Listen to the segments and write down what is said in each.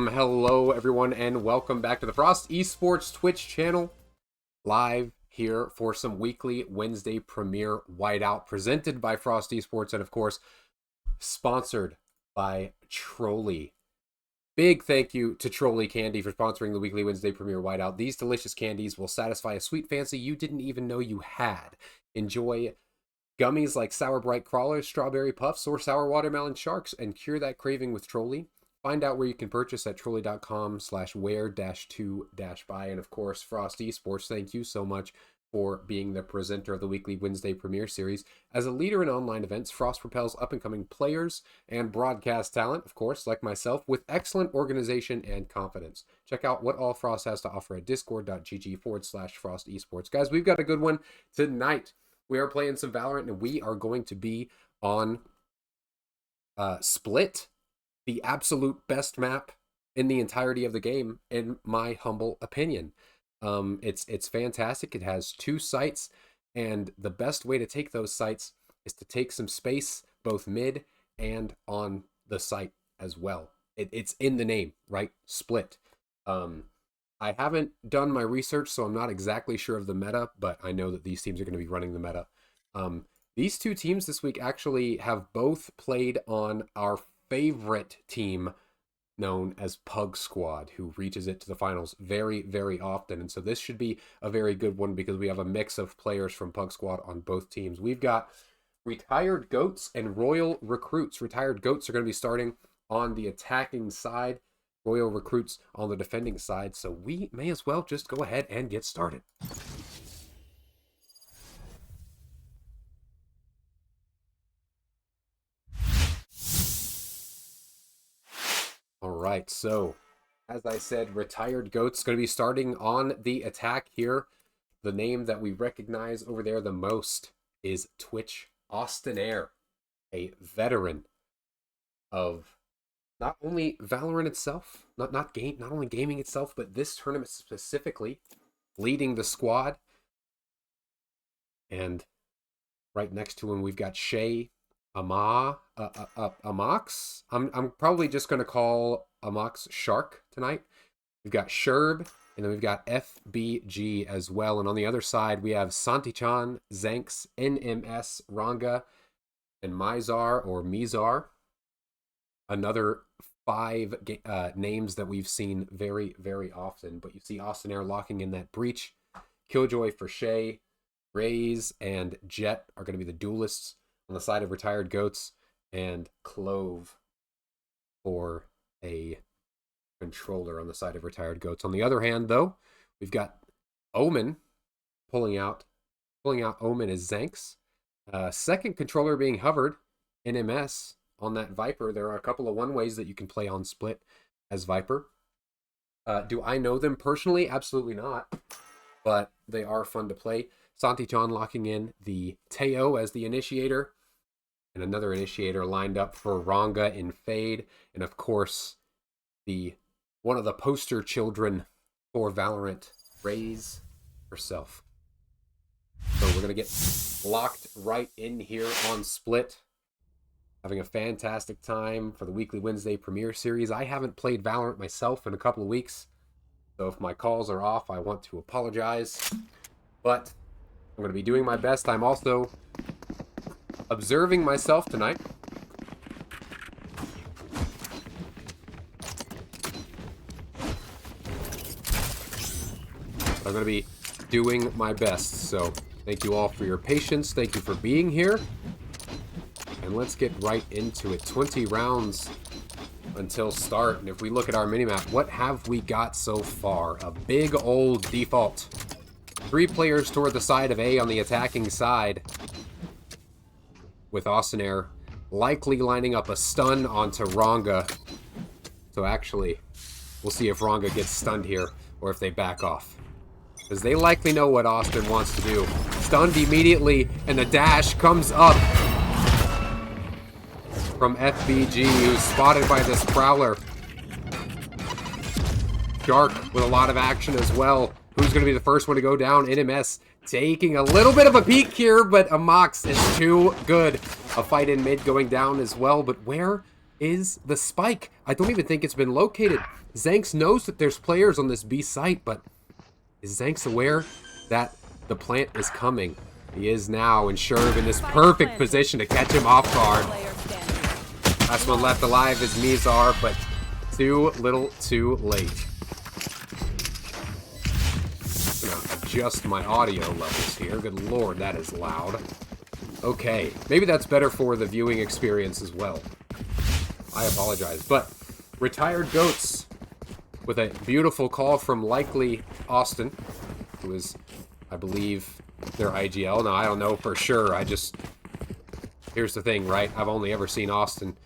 Hello everyone, and welcome back to the Frost Esports Twitch channel. Live here for some weekly Wednesday premiere Whiteout presented by Frost Esports and of course sponsored by Trolley. Big thank you to Trolley Candy for sponsoring the weekly Wednesday premiere Whiteout. These delicious candies will satisfy a sweet fancy you didn't even know you had. Enjoy gummies like Sour Bright Crawlers, Strawberry Puffs, or Sour Watermelon Sharks and cure that craving with Trolley. Find out where you can purchase at trolley.com/where-to-buy. And of course, Frost Esports, thank you so much for being the presenter of the weekly Wednesday premiere series. As a leader in online events, Frost propels up-and-coming players and broadcast talent, of course, like myself, with excellent organization and confidence. Check out what all Frost has to offer at discord.gg/Frost Esports. Guys, we've got a good one tonight. We are playing some Valorant, and we are going to be on Split, the absolute best map in the entirety of the game, in my humble opinion. It's fantastic. It has 2 sites, and the best way to take those sites is to take some space, both mid and on the site as well. It's in the name, right? Split. I haven't done my research, so I'm not exactly sure of the meta, but I know that these teams are going to be running the meta. These 2 teams this week actually have both played on our favorite team known as Pug Squad, who reaches it to the finals very, very often. And so this should be a very good one because we have a mix of players from Pug Squad on both teams. We've got Retired Goats and Royal Recruits. Retired Goats are going to be starting on the attacking side, Royal Recruits on the defending side. So we may as well just go ahead and get started. All right, so as I said, Retired Goats going to be starting on the attack here. The name that we recognize over there the most is Twitch Austinaire, a veteran of not only Valorant itself, not only gaming itself, but this tournament specifically, leading the squad. And right next to him, we've got Shay, Amox. I'm probably just going to call Amox Shark tonight. We've got Sherb, and then we've got FBG as well. And on the other side, we have Santichan, Zanks, NMS, Ranga, and Mizar. Another 5 names that we've seen very, very often. But you see Austinaire locking in that breach. Killjoy for Shay, Raze, and Jet are going to be the duelists on the side of Retired Goats, and Clove for a controller on the side of Retired Goats. On the other hand, though, we've got Omen pulling out Omen as Zanks. Second controller being hovered, NMS, on that Viper. There are a couple of one-ways that you can play on Split as Viper. Do I know them personally? Absolutely not, but they are fun to play. Santichan locking in the Teo as the initiator, and another initiator lined up for Ranga in Fade, and of course, one of the poster children for Valorant, Raze herself. So we're going to get locked right in here on Split. Having a fantastic time for the weekly Wednesday premiere series. I haven't played Valorant myself in a couple of weeks, so if my calls are off, I want to apologize. But I'm going to be doing my best. I'm also observing myself tonight. I'm going to be doing my best. So thank you all for your patience. Thank you for being here. And let's get right into it. 20 rounds until start. And if we look at our minimap, what have we got so far? A big old default. 3 players toward the side of A on the attacking side, with Austinaire likely lining up a stun onto Ranga. So actually, we'll see if Ranga gets stunned here or if they back off, because they likely know what Austin wants to do. Stunned immediately, and the dash comes up from FBG, who's spotted by this Prowler. Shark with a lot of action as well. Who's going to be the first one to go down? NMS taking a little bit of a peek here, but Amox is too good. A fight in mid going down as well, but where is the spike. I don't even think it's been located. Zanks knows that there's players on this B site, but is Zanks aware that the plant is coming? He is now, and Sherb in this perfect position to catch him off guard. Last one left alive is Mizar, but too little too late. I'm gonna adjust my audio levels here. Good lord, that is loud. Okay, maybe that's better for the viewing experience as well. I apologize, but Retired Goats with a beautiful call from likely Austin, who is, I believe, their IGL. Now, I don't know for sure. Here's the thing, right? I've only ever seen Austin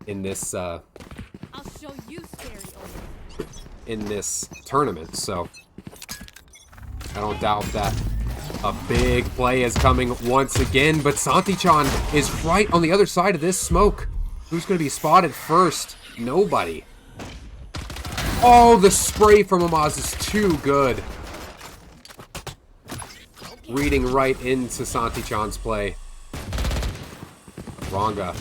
in this, I'll show you in this tournament, so I don't doubt that a big play is coming once again, but Santi-chan is right on the other side of this smoke. Who's going to be spotted first? Nobody. Oh, the spray from Amaz is too good. Reading right into Santi-chan's play. Ranga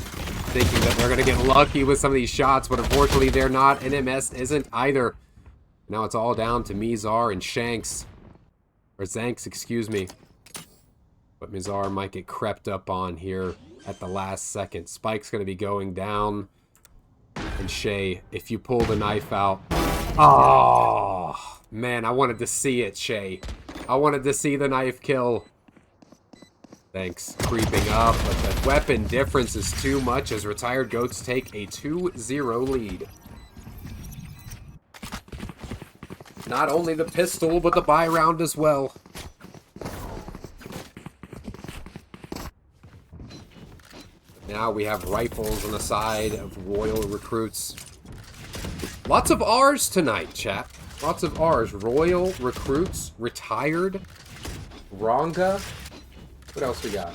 thinking that they're going to get lucky with some of these shots, but unfortunately they're not. NMS isn't either. Now it's all down to Mizar and Shanks. Or Zanks, excuse me. But Mizar might get crept up on here at the last second. Spike's going to be going down. And Shay, if you pull the knife out... Oh, man, I wanted to see it, Shay. I wanted to see the knife kill. Thanks. Creeping up, but the weapon difference is too much as Retired Goats take a 2-0 lead. Not only the pistol, but the buy round as well. Now we have rifles on the side of Royal Recruits. Lots of R's tonight, chat. Lots of R's. Royal Recruits, Retired, Ranga. What else we got?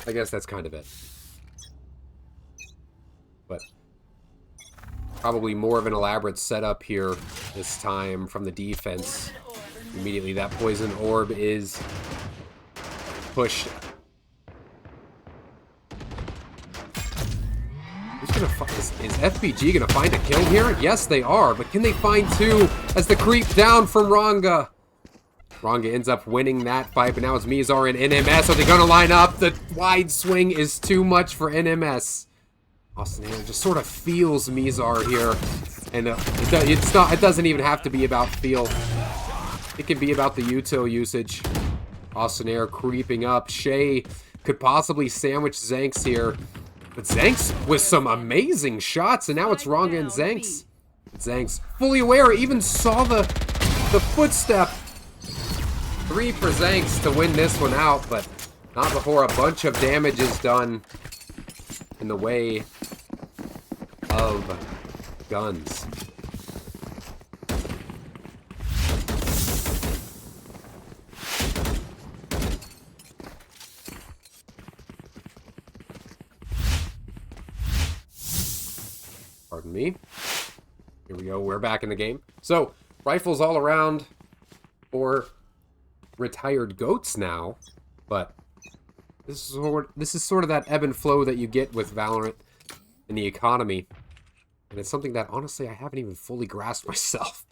I guess that's kind of it. But probably more of an elaborate setup here this time from the defense. Immediately that poison orb is pushed. Is FBG gonna find a kill here? Yes, they are, but can they find two as the creep down from Ranga? Ranga ends up winning that fight, but now it's Mizar and NMS. Are they gonna line up? The wide swing is too much for NMS. Austin Taylor just sort of feels Mizar here, and it doesn't even have to be about feel. It can be about the util usage. Austin Air creeping up. Shay could possibly sandwich Zanks here. But Zanks with some amazing shots, and now it's Ranga and Zanks. Zanks fully aware, even saw the footstep. 3 for Zanks to win this one out, but not before a bunch of damage is done in the way of guns. Pardon me. Here we go. We're back in the game. So, rifles all around for Retired Goats now. But this is sort of that ebb and flow that you get with Valorant in the economy. And it's something that, honestly, I haven't even fully grasped myself.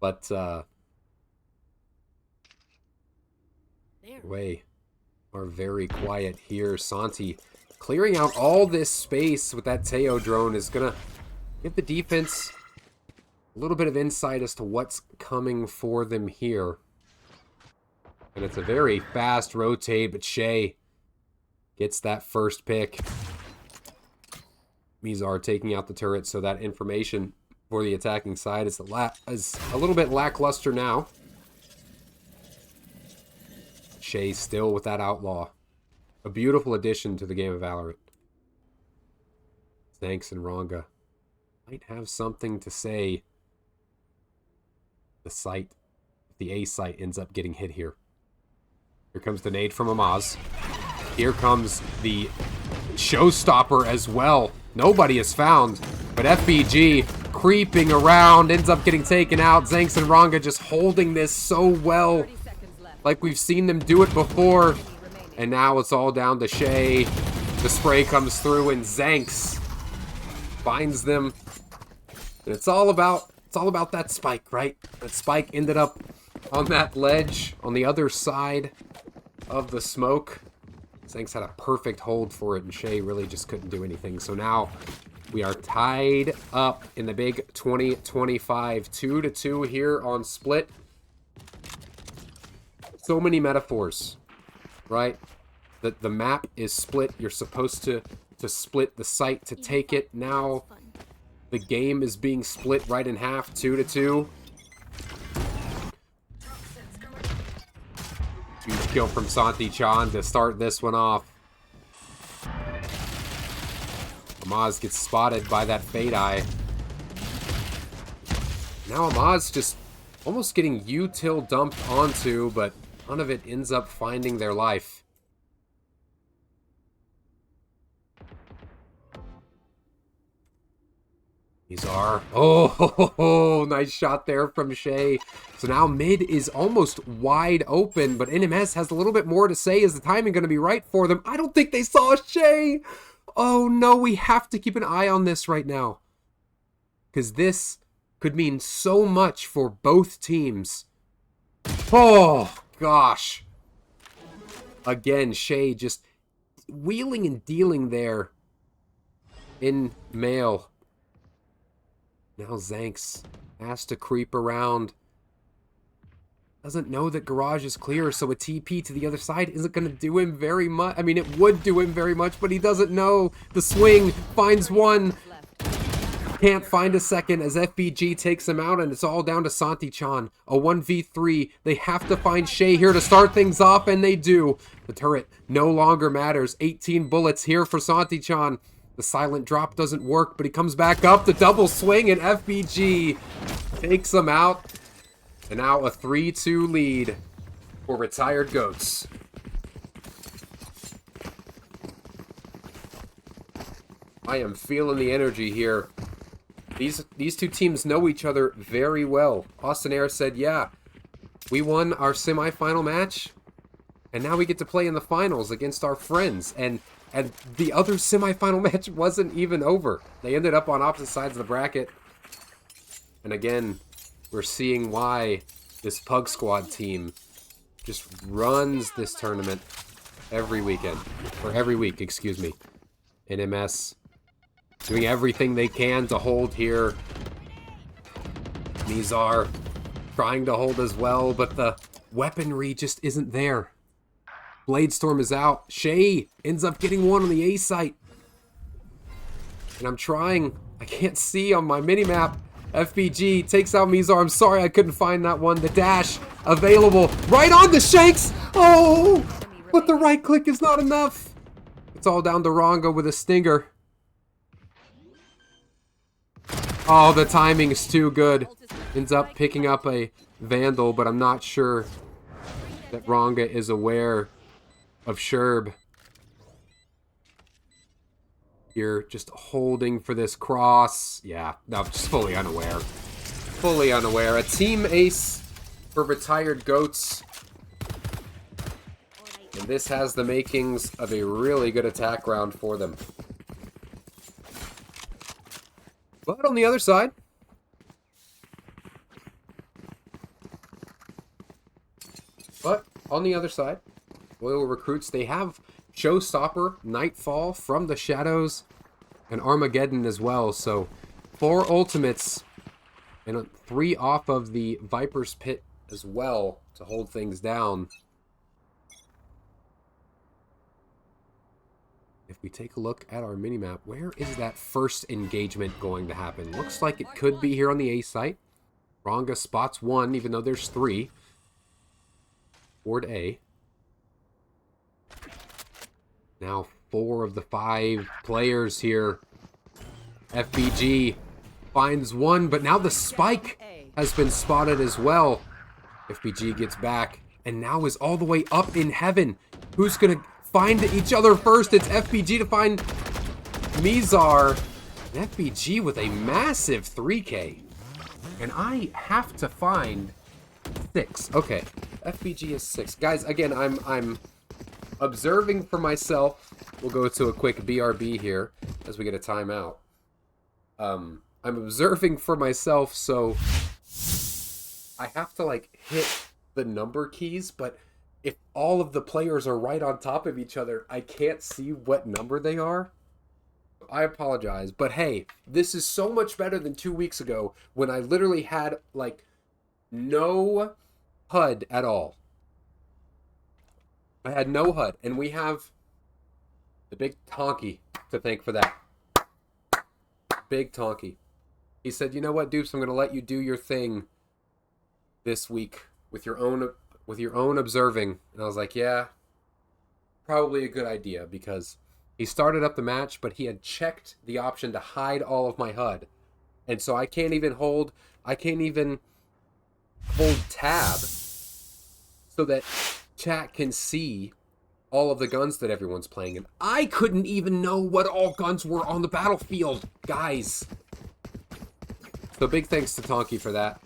But, we are very quiet here. Santi clearing out all this space with that Teo drone is going to give the defense a little bit of insight as to what's coming for them here. And it's a very fast rotate, but Shay gets that first pick. Mizar taking out the turret, so that information for the attacking side is a little bit lackluster now. Shay still with that outlaw. A beautiful addition to the game of Valorant. Zanks and Ranga might have something to say. The site, the A site, ends up getting hit here. Here comes the nade from Amaz. Here comes the showstopper as well. Nobody is found, but FBG creeping around, ends up getting taken out. Zanks and Ranga just holding this so well, like we've seen them do it before. And now it's all down to Shay. The spray comes through and Zanks finds them. And it's all about that spike, right? That spike ended up on that ledge on the other side of the smoke. Zanks had a perfect hold for it, and Shay really just couldn't do anything. So now we are tied up in the big 2025, 2-2 here on Split. So many metaphors, right? The map is split. You're supposed to split the site to take it. Now the game is being split right in half, 2-2. Huge kill from Santi Chan to start this one off. Amaz gets spotted by that Fade Eye. Now Amaz just almost getting util dumped onto, but none of it ends up finding their life. Izar. Oh, nice shot there from Shay. So now mid is almost wide open, but NMS has a little bit more to say. Is the timing going to be right for them? I don't think they saw Shay. Oh no, we have to keep an eye on this right now, because this could mean so much for both teams. Oh gosh. Again, Shay just wheeling and dealing there in male. Now Zanks has to creep around. Doesn't know that garage is clear, so a TP to the other side isn't going to do him very much. I mean, it would do him very much, but he doesn't know. The swing finds one. Can't find a second as FBG takes him out, and it's all down to Santi Chan. A 1v3. They have to find Shay here to start things off, and they do. The turret no longer matters. 18 bullets here for Santi Chan. The silent drop doesn't work, but he comes back up. The double swing, and FBG takes him out. And now a 3-2 lead for Retired Goats. I am feeling the energy here. These two teams know each other very well. Austin Air said, yeah, we won our semifinal match, and now we get to play in the finals against our friends. And the other semifinal match wasn't even over. They ended up on opposite sides of the bracket. And again, we're seeing why this Pug Squad team just runs this tournament every weekend. Or every week, excuse me. NMS doing everything they can to hold here. Mizar trying to hold as well, but the weaponry just isn't there. Bladestorm is out. Shay ends up getting one on the A site. And I'm trying. I can't see on my minimap. FBG takes out Mizar. I'm sorry I couldn't find that one. The dash available right on the Shanks. Oh, but the right click is not enough. It's all down to Ronga with a stinger. Oh, the timing is too good. Ends up picking up a Vandal, but I'm not sure that Ronga is aware of Sherb. You're just holding for this cross. Yeah, no, just fully unaware. Fully unaware. A team ace for Retired Goats. And this has the makings of a really good attack round for them. But on the other side, Loyal Recruits, they have Showstopper, Nightfall, From the Shadows, and Armageddon as well. So 4 ultimates and 3 off of the Viper's Pit as well to hold things down. If we take a look at our minimap, where is that first engagement going to happen? Looks like it could be here on the A site. Ronga spots 1, even though there's 3. Board A. Now 4 of the 5 players here. FBG finds 1, but now the spike has been spotted as well. FBG gets back and now is all the way up in heaven. Who's going to find each other first? It's FBG to find Mizar. And FBG with a massive 3K. And I have to find 6. Okay, FBG is 6. Guys, again, I'm observing for myself. we'll go to a quick BRB here as we get a timeout. I'm observing for myself, so I have to like hit the number keys, but if all of the players are right on top of each other, I can't see what number they are. I apologize, but hey, this is so much better than 2 weeks ago when I literally had like no HUD at all. I had no HUD, and we have the big Tonky to thank for that. Big Tonky. He said, "You know what, Dupes, I'm going to let you do your thing this week with your own observing." And I was like, "Yeah, probably a good idea," because he started up the match, but he had checked the option to hide all of my HUD. And so I can't even hold tab so that chat can see all of the guns that everyone's playing. And I couldn't even know what all guns were on the battlefield, guys. So big thanks to Tonky for that.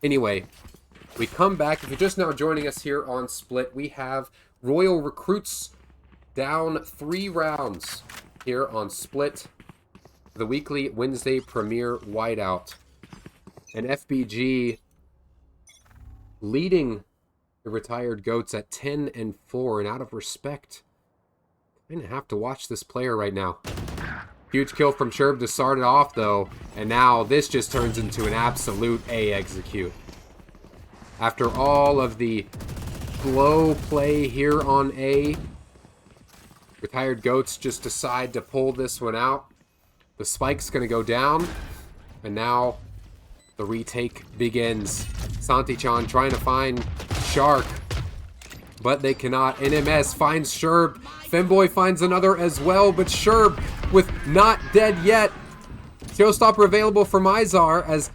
Anyway, we come back. If you're just now joining us here on Split, we have Royal Recruits down 3 rounds here on Split, the weekly Wednesday premiere Whiteout. And FBG leading the retired GOATs at 10-4, and out of respect, I'm gonna have to watch this player right now. Huge kill from Sherb to start it off though, and now this just turns into an absolute A execute. After all of the slow play here on A, retired GOATs just decide to pull this one out. The spike's going to go down, and now the retake begins. Santichan trying to find Shark, but they cannot. NMS finds Sherb. Femboy finds another as well, but Sherb with not dead yet. Showstopper available for Mizar as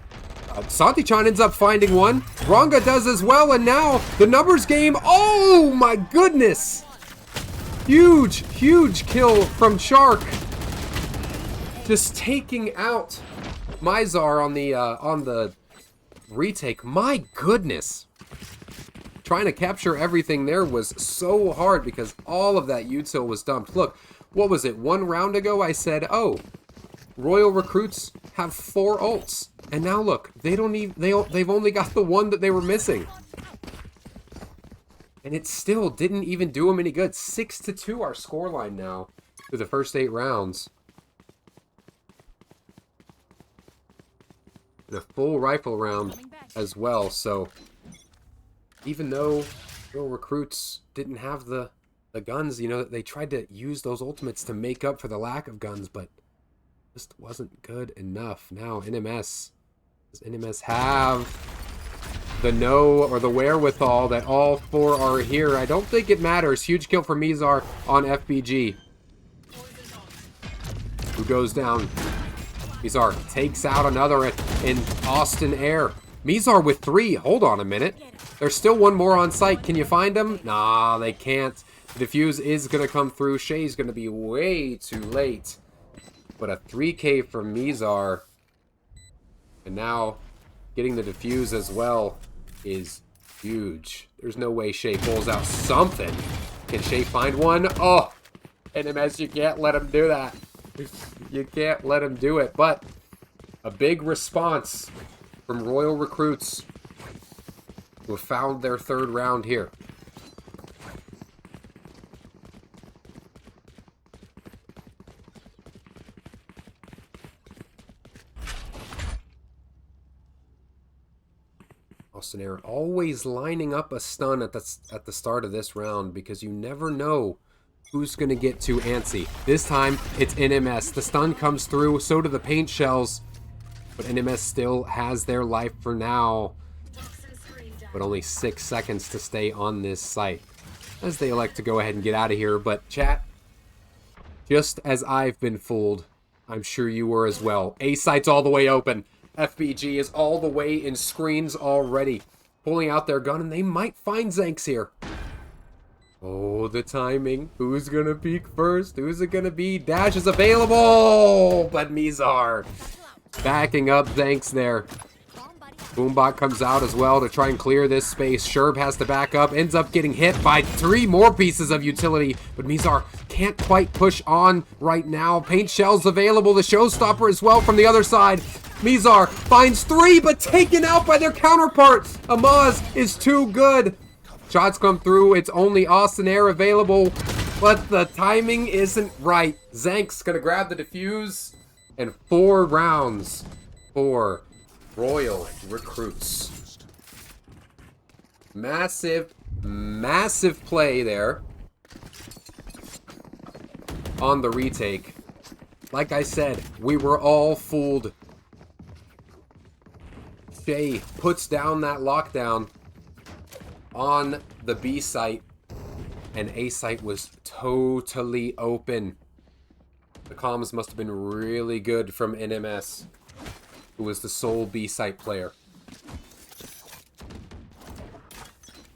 Santichan ends up finding one. Ronga does as well, and now the numbers game. Oh my goodness! Huge, huge kill from Shark. Just taking out Mizar on the retake. My goodness. Trying to capture everything there was so hard because all of that util was dumped. Look, what was it? 1 round ago I said, "Oh, Royal Recruits have 4 ults." And now look, they've only got the one that they were missing. And it still didn't even do them any good. 6-2 our scoreline now through the first 8 rounds. And a full rifle round as well. So even though Royal Recruits didn't have the guns, you know, they tried to use those ultimates to make up for the lack of guns, but just wasn't good enough. Now NMS, does NMS have the know or the wherewithal that all 4 are here? I don't think it matters. Huge kill for Mizar on FBG, who goes down. Mizar takes out another in Austin Air. Mizar with 3. Hold on a minute. There's still one more on site. Can you find him? Nah, they can't. The defuse is going to come through. Shay's going to be way too late. But a 3K from Mizar. And now getting the defuse as well is huge. There's no way Shay pulls out something. Can Shay find one? Oh, NMS, you can't let him do that. You can't let him do it. But a big response from Royal Recruits, who have found their 3rd round here. Austin Air always lining up a stun at the start of this round because you never know who's going to get too antsy. This time, it's NMS. The stun comes through, so do the paint shells. But NMS still has their life for now. But only 6 seconds to stay on this site, as they elect to go ahead and get out of here. But chat, just as I've been fooled, I'm sure you were as well. A site's all the way open. FBG is all the way in screens already, pulling out their gun, and they might find Zanks here. Oh, the timing. Who's gonna peek first? Who's it gonna be? Dash is available, but Mizar backing up Zanks there. Boombot comes out as well to try and clear this space. Sherb has to back up, ends up getting hit by 3 more pieces of utility, but Mizar can't quite push on right now. Paint shells available, the showstopper as well from the other side. Mizar finds 3, but taken out by their counterpart. Amaz is too good. Shots come through, it's only Austin Air available, but the timing isn't right. Zank's gonna grab the defuse, and 4 rounds for Royal Recruits. Massive, massive play there on the retake. Like I said, we were all fooled. Shay puts down that lockdown on the B site, and A site was totally open. The comms must have been really good from NMS, who was the sole B site player.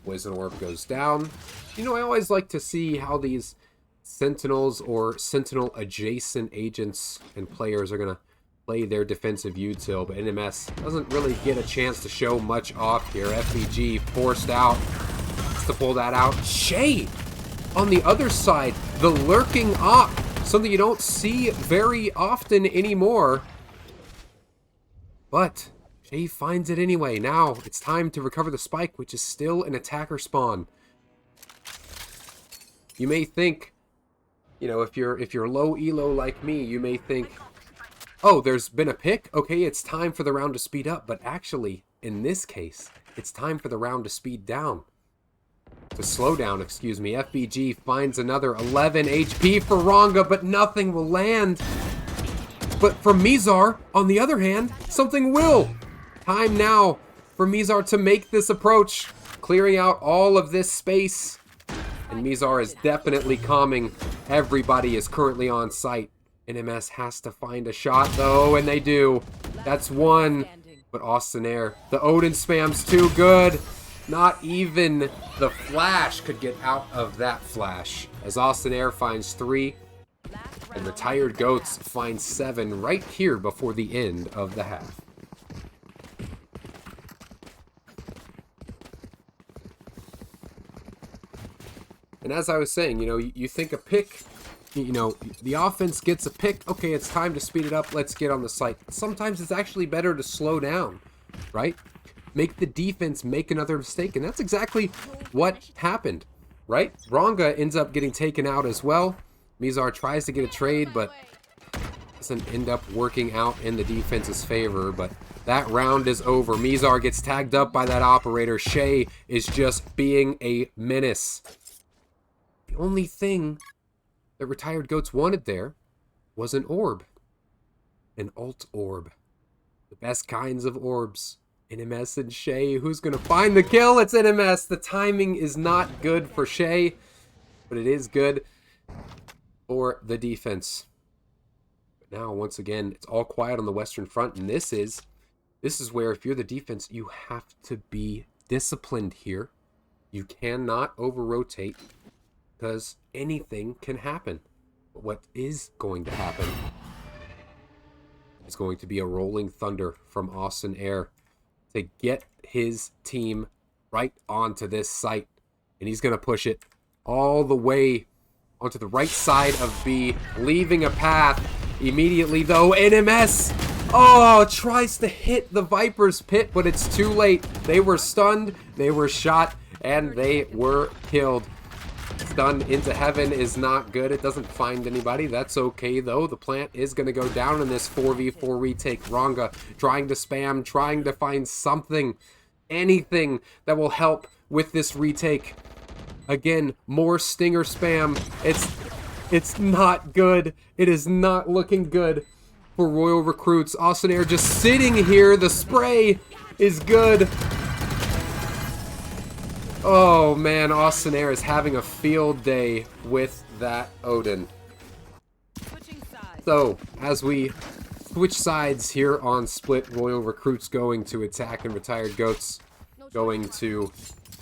Poison Orb goes down. You know, I always like to see how these Sentinels or Sentinel adjacent agents and players are going to play their defensive util, but NMS doesn't really get a chance to show much off here. FBG forced out to pull that out. Shay on the other side, the lurking op, something you don't see very often anymore. But Shay finds it anyway. Now it's time to recover the spike, which is still an attacker spawn. You may think, you know, if you're low elo like me, you may think, oh, there's been a pick? Okay, it's time for the round to speed up. But actually, in this case, it's time for the round to speed down. To slow down, excuse me. FBG finds another 11 HP for Ranga, but nothing will land. But for Mizar, on the other hand, something will. Time now for Mizar to make this approach, clearing out all of this space. And Mizar is definitely calming. Everybody is currently on site. NMS has to find a shot, though, and they do. That's 1. But Austin Air, the Odin spam's too good. Not even the flash could get out of that flash. As Austin Air finds 3, and Retired Goats finds 7 right here before the end of the half. And as I was saying, you know, you think a pick, you know, the offense gets a pick. Okay, it's time to speed it up. Let's get on the site. Sometimes it's actually better to slow down, right? Make the defense make another mistake. And that's exactly what happened, right? Ranga ends up getting taken out as well. Mizar tries to get a trade, but doesn't end up working out in the defense's favor. But that round is over. Mizar gets tagged up by that operator. Shay is just being a menace. The only thing that Retired Goats wanted there was an orb. An alt orb. The best kinds of orbs. NMS and Shay. Who's going to find the kill? It's NMS. The timing is not good for Shay, but it is good for the defense. But now, once again, it's all quiet on the Western Front, and this is where, if you're the defense, you have to be disciplined here. You cannot over-rotate, because anything can happen. But what is going to happen is going to be a rolling thunder from Austin Air to get his team right onto this site. And he's going to push it all the way onto the right side of B, leaving a path immediately, though. NMS, oh, tries to hit the Viper's pit, but it's too late. They were stunned, they were shot, and they were killed. Stunned into heaven is not good. It doesn't find anybody. That's okay, though. The plant is going to go down in this 4v4 retake. Ranga trying to spam, trying to find something, anything that will help with this retake. Again, more stinger spam. It's not good. It is not looking good for Royal Recruits. Austin Air just sitting here. The spray is good. Oh man, Austin Air is having a field day with that Odin. So, as we switch sides here on Split, Royal Recruits going to attack and Retired Goats going to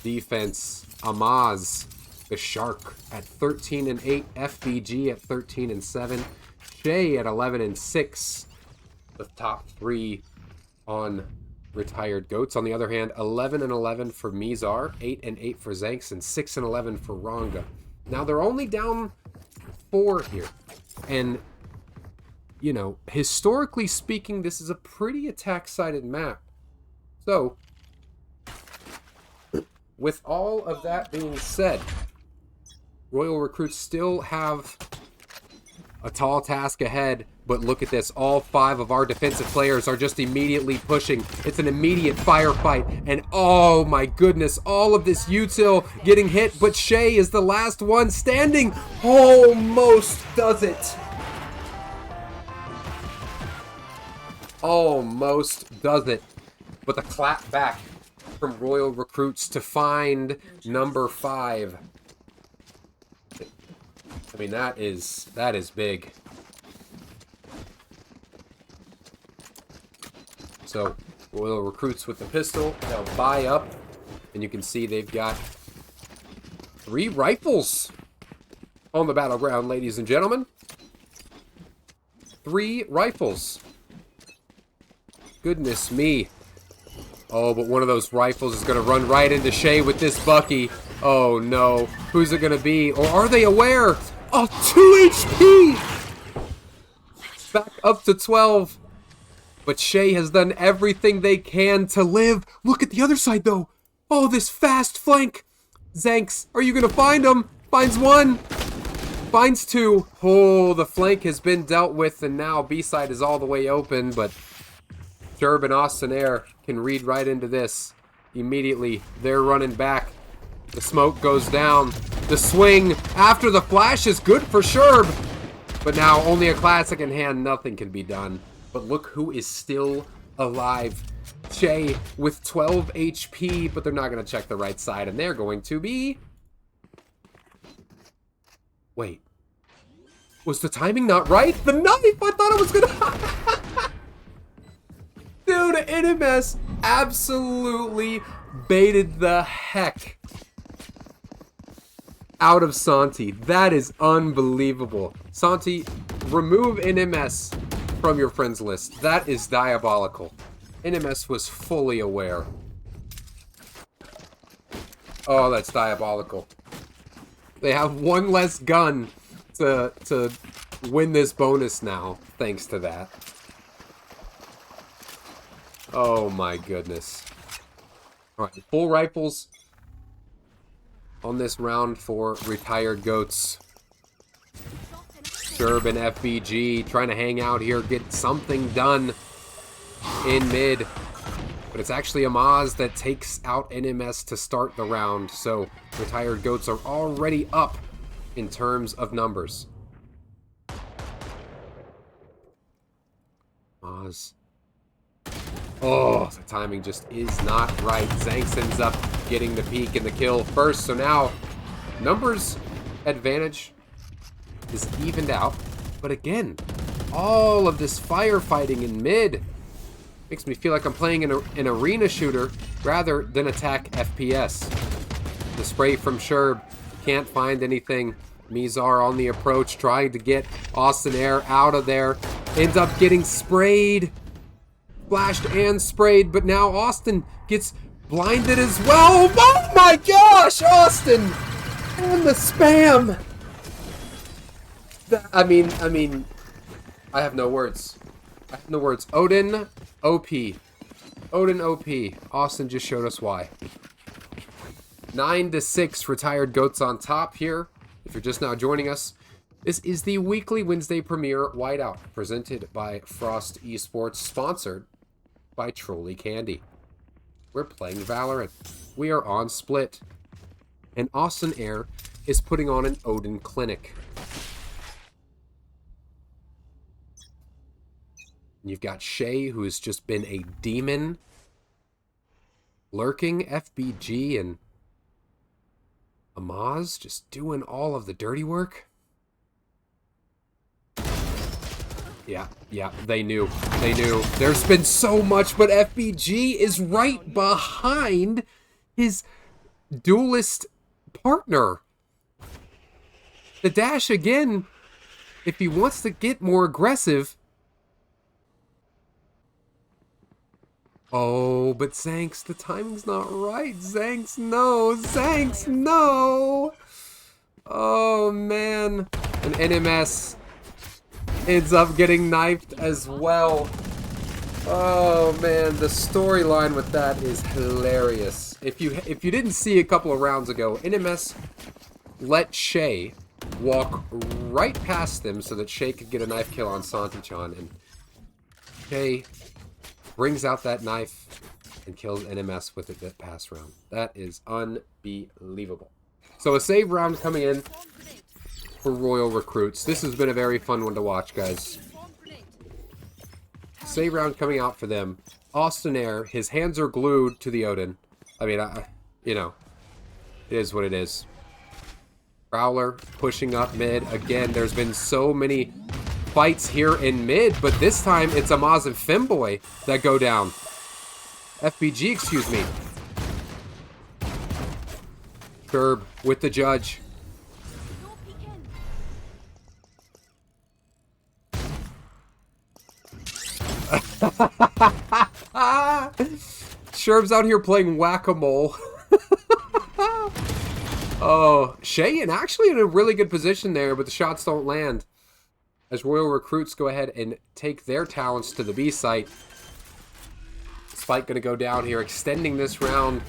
defense. Amaz, the Shark, at 13-8. FBG at 13-7. Shay at 11-6. The top 3 on Retired Goats. On the other hand, 11 and 11 for Mizar, 8 and 8 for Zanks, and 6 and 11 for Ranga. Now they're only down 4 here. And, you know, historically speaking, this is a pretty attack-sided map. So, with all of that being said, Royal Recruits still have a tall task ahead, but look at this. All 5 of our defensive players are just immediately pushing. It's an immediate firefight, and oh my goodness, all of this util getting hit, but Shay is the last one standing. Almost does it. Almost does it. But the clap back from Royal Recruits to find number 5. I mean, that is big. So, Royal Recruits with the pistol, they'll buy up, and you can see they've got 3 rifles on the battleground, ladies and gentlemen. 3 rifles. Goodness me. Oh, but one of those rifles is going to run right into Shay with this Bucky. Oh no. Who's it going to be? Or are they aware? Oh, 2 HP! Back up to 12. But Shay has done everything they can to live. Look at the other side, though. Oh, this fast flank. Zanks, are you going to find him? Finds 1. Finds 2. Oh, the flank has been dealt with, and now B-side is all the way open, but Sherb and Austin Air can read right into this. Immediately, they're running back. The smoke goes down. The swing after the flash is good for Sherb. But now only a classic in hand. Nothing can be done. But look who is still alive. Shay with 12 HP, but they're not going to check the right side. And they're going to be... Wait. Was the timing not right? The knife! I thought it was going to... Dude, NMS absolutely baited the heck out of Santi. That is unbelievable. Santi, remove NMS from your friends list. That is diabolical. NMS was fully aware. Oh, that's diabolical. They have 1 less gun to win this bonus now, thanks to that. Oh my goodness. Alright, full rifles on this round for Retired Goats. Sherb and FBG trying to hang out here, get something done in mid. But it's actually Amaz that takes out NMS to start the round. So Retired Goats are already up in terms of numbers. Amaz. Oh, the timing just is not right. Zanks ends up getting the peek and the kill first. So now, numbers advantage is evened out. But again, all of this firefighting in mid makes me feel like I'm playing an arena shooter rather than attack FPS. The spray from Sherb, can't find anything. Mizar on the approach, trying to get Austin Air out of there. Ends up getting sprayed. Flashed and sprayed, but now Austin gets blinded as well. Oh my gosh, Austin! And the spam! I mean, I have no words. I have no words. Odin, OP. Odin, OP. Austin just showed us why. 9-6, Retired Goats on top here. If you're just now joining us, this is the weekly Wednesday premiere Whiteout, presented by Frost Esports, sponsored by Trolley Candy. We're playing Valorant. We are on split. And Austin Air is putting on an Odin clinic. You've got Shay, who has just been a demon. Lurking, FBG, and Amaz just doing all of the dirty work. Yeah, they knew. They knew. There's been so much, but FBG is right behind his duelist partner. The dash again, if he wants to get more aggressive. Oh, but Zanks, the timing's not right. Zanks, no. Zanks, no. Oh, man. And NMS ends up getting knifed as well. Oh, man. The storyline with that is hilarious. If you didn't see a couple of rounds ago, NMS let Shay walk right past them so that Shay could get a knife kill on Santi-chan. And Shay brings out that knife and kills NMS with it that past round. That is unbelievable. So a save round coming in for Royal Recruits. This has been a very fun one to watch, guys. Save round coming out for them. Austin Air, his hands are glued to the Odin. I mean, you know, it is what it is. Prowler pushing up mid. Again, there's been so many fights here in mid, but this time it's Amaz and Femboy that go down. FBG, excuse me. Sherb with the judge. Sherb's out here playing whack-a-mole. Oh, Shay actually in a really good position there, but the shots don't land. As Royal Recruits go ahead and take their talents to the B site. Spike going to go down here, extending this round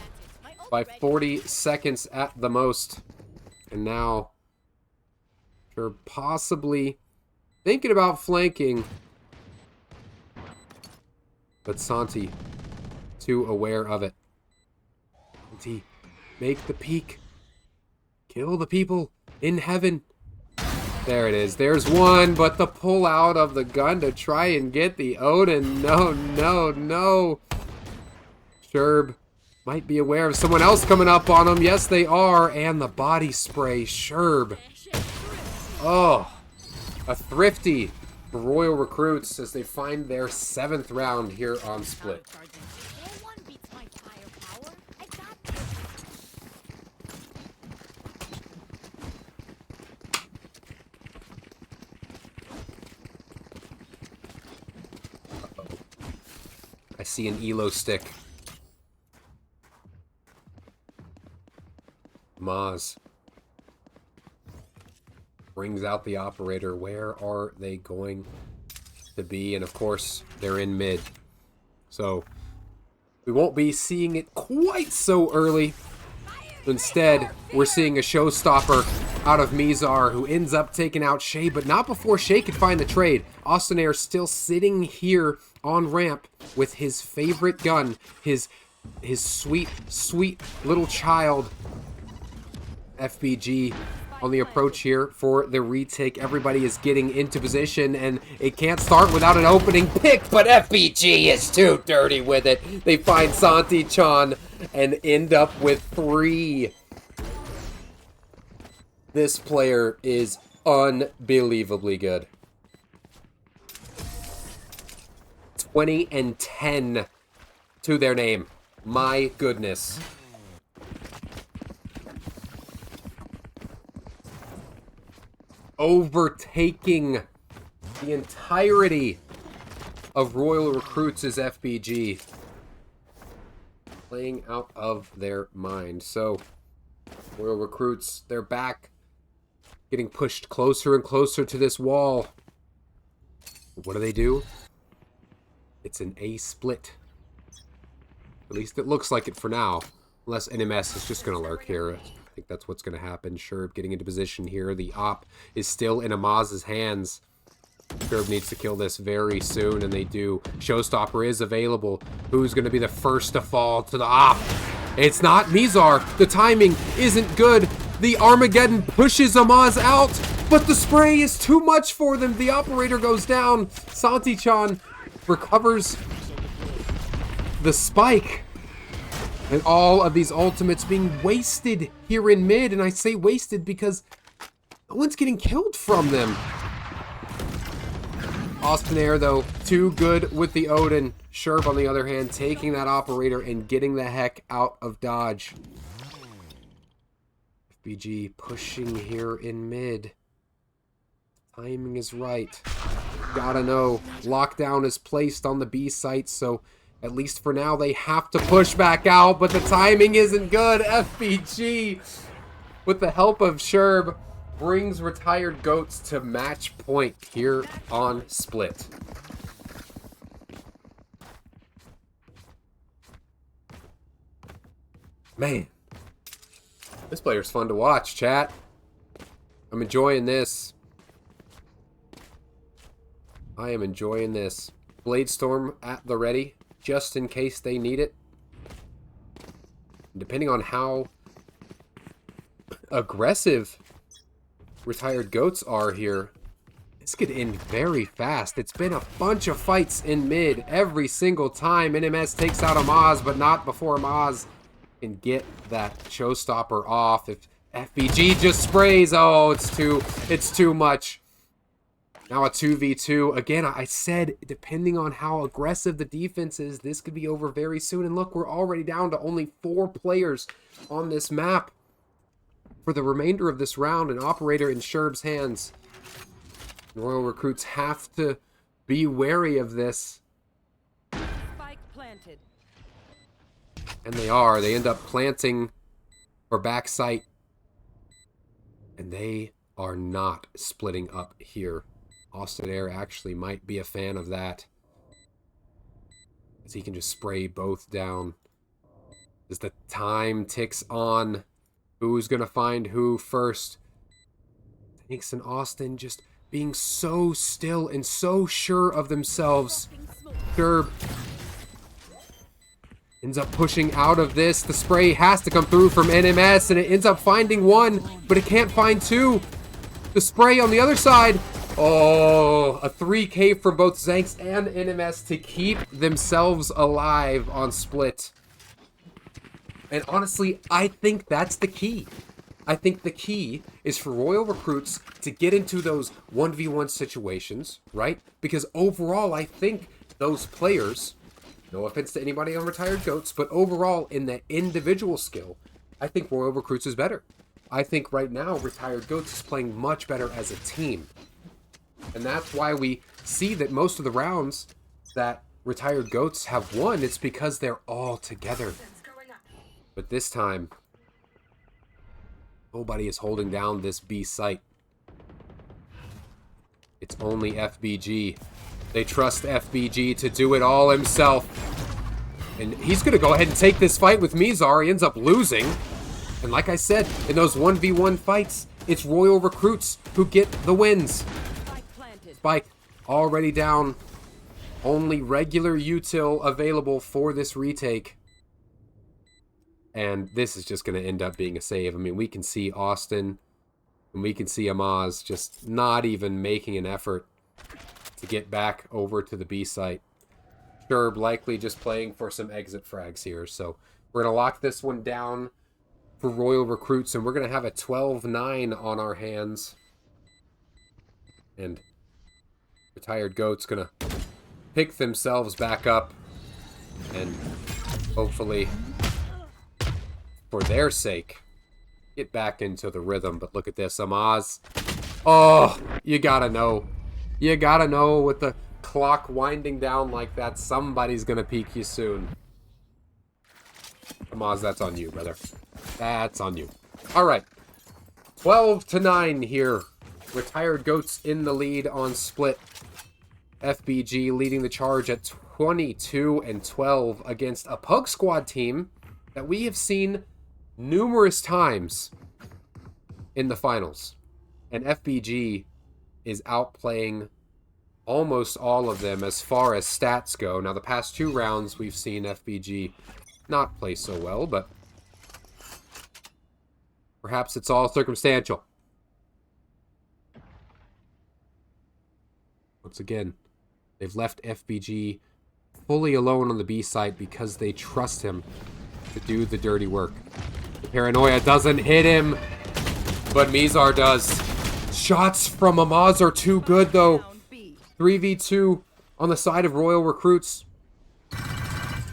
by 40 seconds at the most. And now, they're possibly thinking about flanking. But Santi, too aware of it. Santi, make the peak. Kill the people in heaven. There it is. There's one, but the pull out of the gun to try and get the Odin. No, no, no. Sherb might be aware of someone else coming up on him. Yes, they are. And the body spray. Sherb. Oh, a thrifty for Royal Recruits as they find their 7th round here on Split. I see an Elo stick. Maz brings out the operator. Where are they going to be? And of course, they're in mid. So, we won't be seeing it quite so early. Instead, we're seeing a showstopper out of Mizar, who ends up taking out Shay, but not before Shay could find the trade. Austin Air still sitting here on ramp with his favorite gun, his sweet, sweet little child. FBG on the approach here for the retake. Everybody is getting into position, and it can't start without an opening pick, but FBG is too dirty with it. They find Santi-chan and end up with 3. This player is unbelievably good. 20 and 10 to their name. My goodness. Overtaking the entirety of Royal Recruits is FBG. Playing out of their mind. So, Royal Recruits, they're back. Getting pushed closer and closer to this wall. What do? It's an A split. At least it looks like it for now. Unless NMS is just going to lurk here. I think that's what's going to happen. Sherb getting into position here. The op is still in Amaz's hands. Sherb needs to kill this very soon, and they do. Showstopper is available. Who's going to be the first to fall to the op? It's not Mizar. The timing isn't good. The Armageddon pushes Amaz out, but the spray is too much for them. The operator goes down. Santi-chan recovers the spike. And all of these ultimates being wasted here in mid. And I say wasted because no one's getting killed from them. Austin Air, though, too good with the Odin. Sherb, on the other hand, taking that operator and getting the heck out of dodge. FBG pushing here in mid. Timing is right. Gotta know. Lockdown is placed on the B site, so At least for now, they have to push back out, but the timing isn't good. FBG, with the help of Sherb, brings Retired Goats to match point here on Split. Man, this player's fun to watch, chat. I'm enjoying this. I am enjoying this. Bladestorm at the ready, just in case they need it. Depending on how aggressive Retired Goats are here, this could end very fast. It's been a bunch of fights in mid every single time. NMS takes out Amaz, but not before Amaz can get that showstopper off. If FBG just sprays, oh, it's too much. Now a 2v2. Again, I said, depending on how aggressive the defense is, this could be over very soon. And look, we're already down to only 4 players on this map for the remainder of this round. An operator in Sherb's hands. Royal Recruits have to be wary of this. Spike planted. And they are. They end up planting for backside. And they are not splitting up here. Austin Air actually might be a fan of that, as he can just spray both down. As the time ticks on, who's going to find who first? Tanks and Austin just being so still and so sure of themselves. Sherb ends up pushing out of this. The spray has to come through from NMS, and it ends up finding one, but it can't find two. The spray on the other side. Oh, a 3K from both Zanks and NMS to keep themselves alive on Split. And honestly, I think that's the key. I think the key is for Royal Recruits to get into those 1v1 situations, right? Because overall, I think those players, no offense to anybody on Retired Goats, but overall in the individual skill, I think Royal Recruits is better. I think right now Retired Goats is playing much better as a team. And that's why we see that most of the rounds that Retired Goats have won, it's because they're all together. But this time, nobody is holding down this B site. It's only FBG. They trust FBG to do it all himself. And he's going to go ahead and take this fight with Mizar. He ends up losing. And like I said, in those 1v1 fights, it's Royal Recruits who get the wins. Spike already down. Only regular util available for this retake. And this is just going to end up being a save. I mean, we can see Austin and we can see Amaz just not even making an effort to get back over to the B site. Sherb likely just playing for some exit frags here. So we're going to lock this one down for Royal Recruits, and we're going to have a 12-9 on our hands. And Retired Goats going to pick themselves back up and hopefully, for their sake, get back into the rhythm. But look at this, Amaz. Oh, you gotta know. You gotta know, with the clock winding down like that, somebody's gonna peek you soon. Amaz, that's on you, brother. That's on you. Alright. 12-9 here. Retired Goats in the lead on Split. FBG leading the charge at 22-12 against a Pug Squad team that we have seen numerous times in the finals. And FBG is outplaying almost all of them as far as stats go. Now, the past 2 rounds, we've seen FBG not play so well, but perhaps it's all circumstantial. Once again, they've left FBG fully alone on the B side because they trust him to do the dirty work. The paranoia doesn't hit him, but Mizar does. Shots from Amaz are too good, though. 3v2 on the side of Royal Recruits.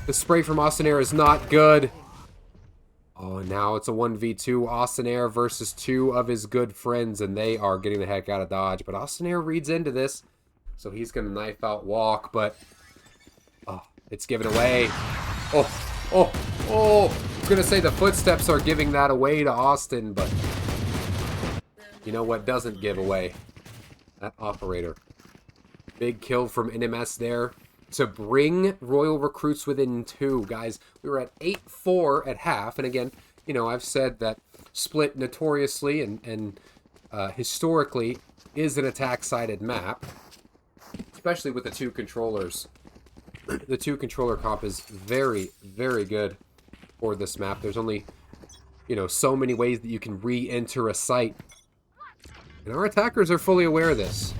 The spray from Austin Air is not good. Oh, now it's a 1v2. Austin Air versus 2 of his good friends, and they are getting the heck out of dodge. But Austin Air reads into this, so he's going to knife out Walk, but It's given away. Oh, oh, oh. I was going to say the footsteps are giving that away to Austin, but you know what doesn't give away? That operator. Big kill from NMS there to bring Royal Recruits within 2. Guys, we were at 8-4 at half. And again, you know, I've said that Split notoriously and historically is an attack-sided map, especially with the 2 controllers. The 2 controller comp is very, very good for this map. There's only, you know, so many ways that you can re-enter a site. And our attackers are fully aware of this.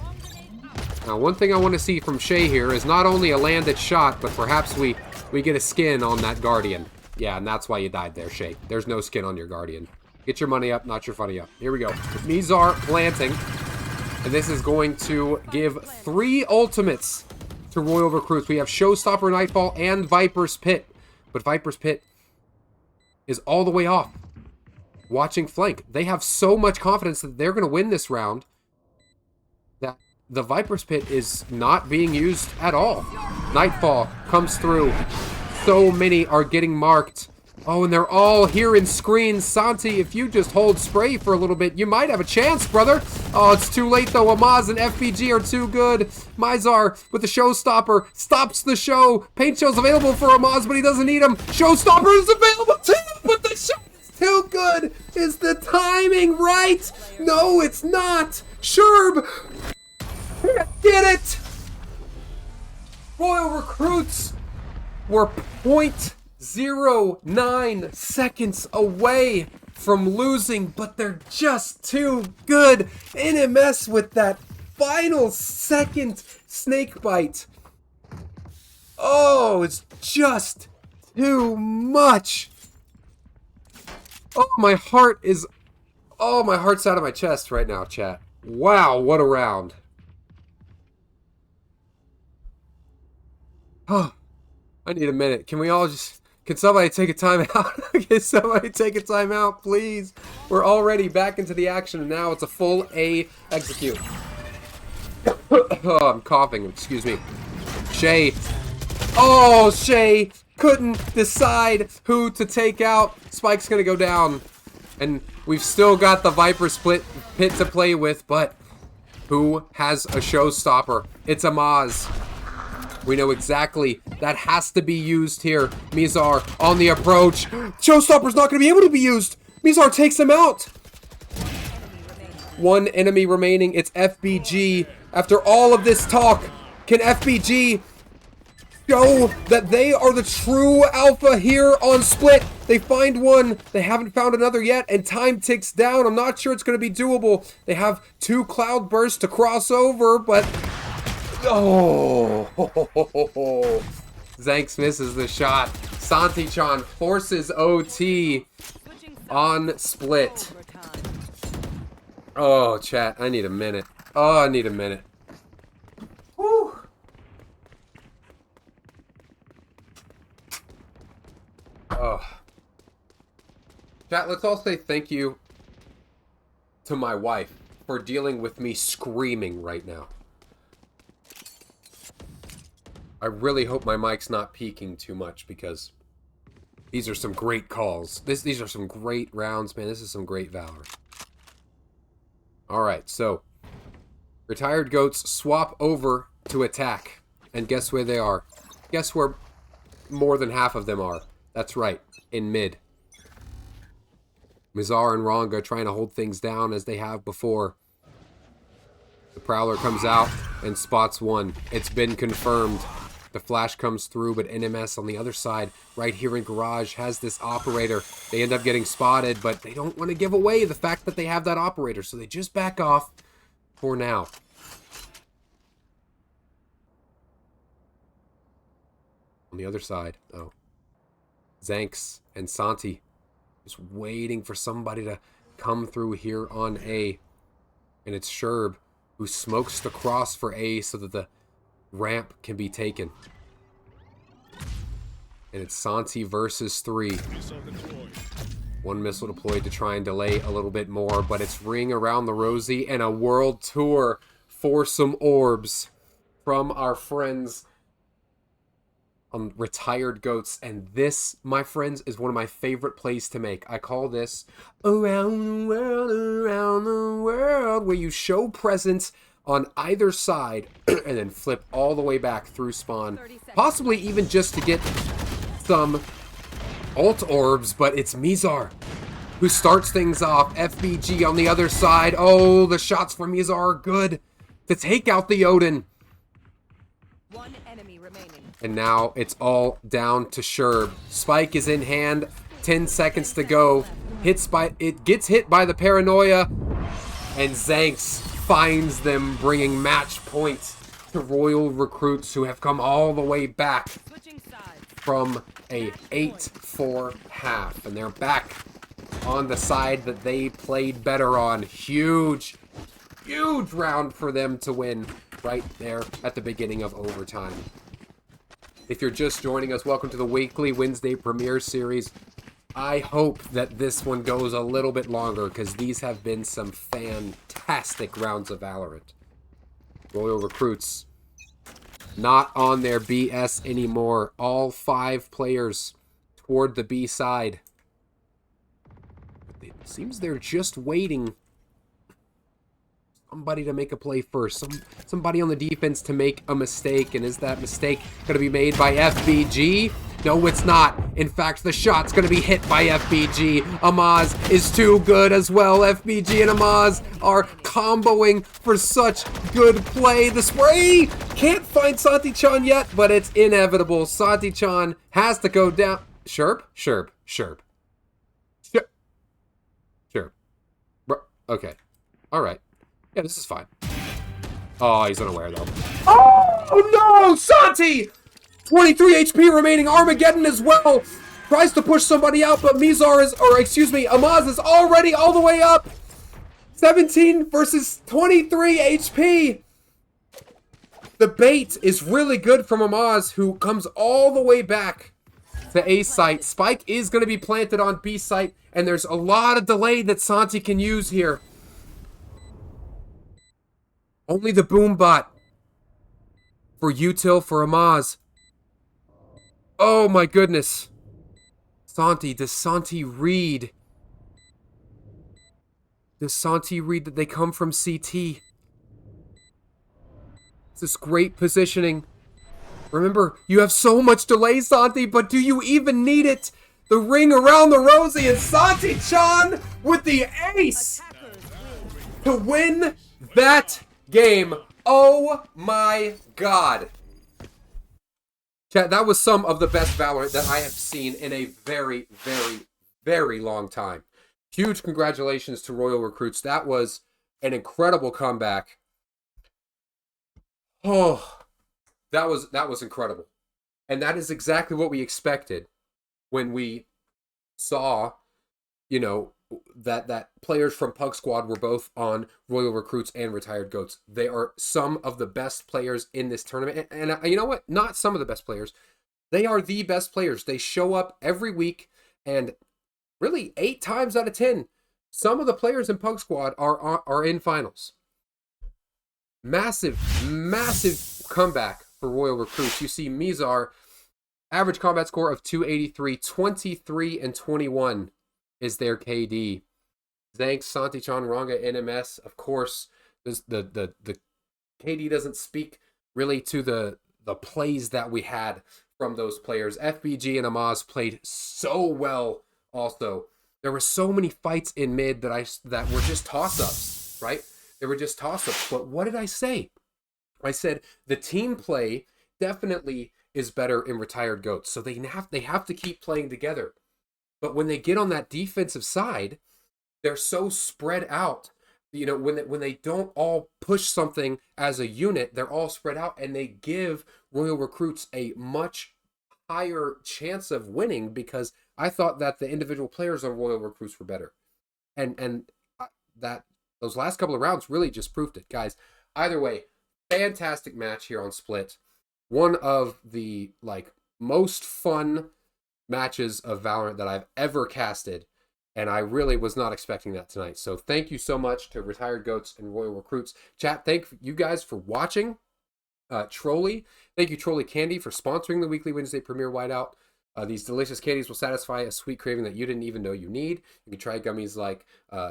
Now, one thing I want to see from Shay here is not only a landed shot, but perhaps we get a skin on that Guardian. Yeah, and that's why you died there, Shay. There's no skin on your Guardian. Get your money up, not your funny up. Here we go. Mizar planting. And this is going to give 3 ultimates to Royal Recruits. We have Showstopper Nightfall and Viper's Pit. But Viper's Pit is all the way off. Watching flank. They have so much confidence that they're going to win this round that the Viper's Pit is not being used at all. Nightfall comes through. So many are getting marked. Oh, and they're all here in screens. Santi, if you just hold spray for a little bit, you might have a chance, brother. Oh, it's too late, though. Amaz and FBG are too good. Mizar with the Showstopper stops the show. Paint Show's available for Amaz, but he doesn't need him. Showstopper is available, too, but the show is too good. Is the timing right? No, it's not. Sherb, get it. Royal Recruits were .09 seconds away from losing, but they're just too good. NMS with that final second snake bite. Oh, it's just too much. Oh, my heart's out of my chest right now, chat. Wow, what a round. Oh, I need a minute. Can somebody take a time out? Can somebody take a time out, please? We're already back into the action, and now it's a full A execute. Oh, I'm coughing. Excuse me. Shay. Oh, Shay couldn't decide who to take out. Spike's going to go down. And we've still got the Viper split pit to play with, but who has a showstopper? It's Amaz. We know exactly that has to be used here. Mizar on the approach. Showstopper's not going to be able to be used. Mizar takes him out. 1 enemy remaining. It's FBG. After all of this talk, can FBG show that they are the true alpha here on Split? They find one. They haven't found another yet, and time ticks down. I'm not sure it's going to be doable. They have 2 cloud bursts to cross over, but... Oh, Zanks misses the shot. Santi-chan forces OT on Split. Oh, chat, I need a minute. Oh, I need a minute. Whew. Oh. Chat, let's all say thank you to my wife for dealing with me screaming right now. I really hope my mic's not peaking too much because these are some great calls. These are some great rounds, man. This is some great valor. Alright, so retired goats swap over to attack. And guess where they are? Guess where more than half of them are? That's right, in mid. Mizar and Ranga trying to hold things down as they have before. The Prowler comes out and spots one. It's been confirmed. The flash comes through, but NMS on the other side, right here in Garage, has this operator. They end up getting spotted, but they don't want to give away the fact that they have that operator, so they just back off for now. On the other side, oh, Zanks and Santi just waiting for somebody to come through here on A. And it's Sherb who smokes the cross for A so that the ramp can be taken. And it's Santi versus 3. 1 missile deployed to try and delay a little bit more, but it's Ring Around the Rosie and a world tour for some orbs from our friends on Retired Goats. And this, my friends, is one of my favorite plays to make. I call this around the world, where you show presence on either side and then flip all the way back through spawn. Possibly even just to get some ult orbs, but it's Mizar who starts things off. FBG on the other side. Oh, the shots from Mizar are good to take out the Odin. One enemy remaining. And now it's all down to Sherb. Spike is in hand. 10 seconds to go. It gets hit by the paranoia, and Zanks finds them, bringing match point to Royal Recruits, who have come all the way back Switching sides. from a 8-4 half, and they're back on the side that they played better on. Huge round for them to win right there at the beginning of overtime. If you're just joining us, welcome to the weekly Wednesday premiere series. I hope that this one goes a little bit longer, because these have been some fantastic rounds of Valorant. Royal Recruits not on their BS anymore. All 5 players toward the B side. It seems they're just waiting somebody to make a play first. Somebody on the defense to make a mistake. And is that mistake going to be made by FBG? No, it's not. In fact, the shot's going to be hit by FBG. Amaz is too good as well. FBG and Amaz are comboing for such good play. The spray can't find Santi-chan yet, but it's inevitable. Santi-chan has to go down. Sherb. Okay. All right. Yeah, this is fine. Oh, he's unaware, though. Oh, no! Santi! 23 HP remaining. Armageddon as well. Tries to push somebody out, but Amaz is already all the way up. 17 versus 23 HP. The bait is really good from Amaz, who comes all the way back to A site. Spike is going to be planted on B site, and there's a lot of delay that Santi can use here. Only the boom bot for util for Amaz. Oh my goodness. Does Santi read? Does Santi read that they come from CT? This is great positioning. Remember, you have so much delay, Santi, but do you even need it? The ring around the rosy, and Santi-chan with the ace to win that game. Oh my god. Chat, that was some of the best Valorant that I have seen in a very, very, very long time. Huge congratulations to Royal Recruits. That was an incredible comeback. Oh, that was incredible. And that is exactly what we expected when we saw, that players from Pug Squad were both on Royal Recruits and Retired Goats. They are some of the best players in this tournament. And you know what? Not some of the best players. They are the best players. They show up every week, and really 8 times out of 10, some of the players in Pug Squad are in finals. Massive comeback for Royal Recruits. You see Mizar, average combat score of 283, 23 and 21 is their KD. Zanks, Santi-chan, Ranga, NMS. Of course, the KD doesn't speak really to the plays that we had from those players. FBG and Amaz played so well also. There were so many fights in mid that were just toss-ups, right? They were just toss-ups. But what did I say? I said the team play definitely is better in Retired Goats. So they have to keep playing together. But when they get on that defensive side, they're so spread out. When they don't all push something as a unit, they're all spread out, and they give Royal Recruits a much higher chance of winning, because I thought that the individual players on Royal Recruits were better. And that those last couple of rounds really just proved it, guys. Either way, fantastic match here on Split. One of the most fun matches of Valorant that I've ever casted, and I really was not expecting that tonight. So thank you so much to Retired Goats and Royal Recruits. Chat, thank you guys for watching. Trolley. Thank you, Trolley Candy, for sponsoring the weekly Wednesday premiere Whiteout. These delicious candies will satisfy a sweet craving that you didn't even know you need. You can try gummies like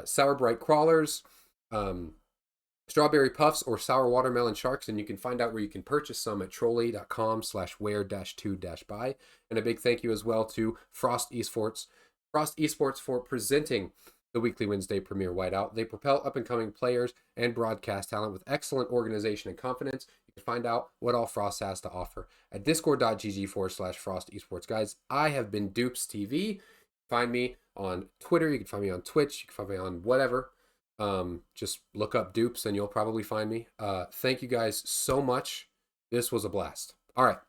Sour Bright Crawlers, Strawberry Puffs, or Sour Watermelon Sharks, and you can find out where you can purchase some at trolley.com/where-to-buy. And a big thank you as well to Frost Esports for presenting the weekly Wednesday premiere Whiteout. They propel up-and-coming players and broadcast talent with excellent organization and confidence. You can find out what all Frost has to offer at discord.gg/Frost Esports. Guys, I have been Dupes TV. Find me on Twitter. You can find me on Twitch. You can find me on whatever. Just look up Dupes and you'll probably find me. Thank you guys so much. This was a blast. All right.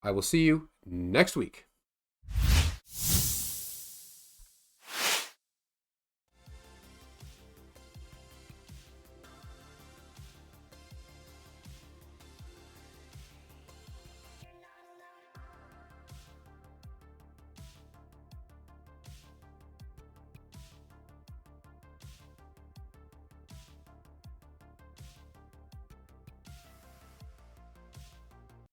I will see you next week.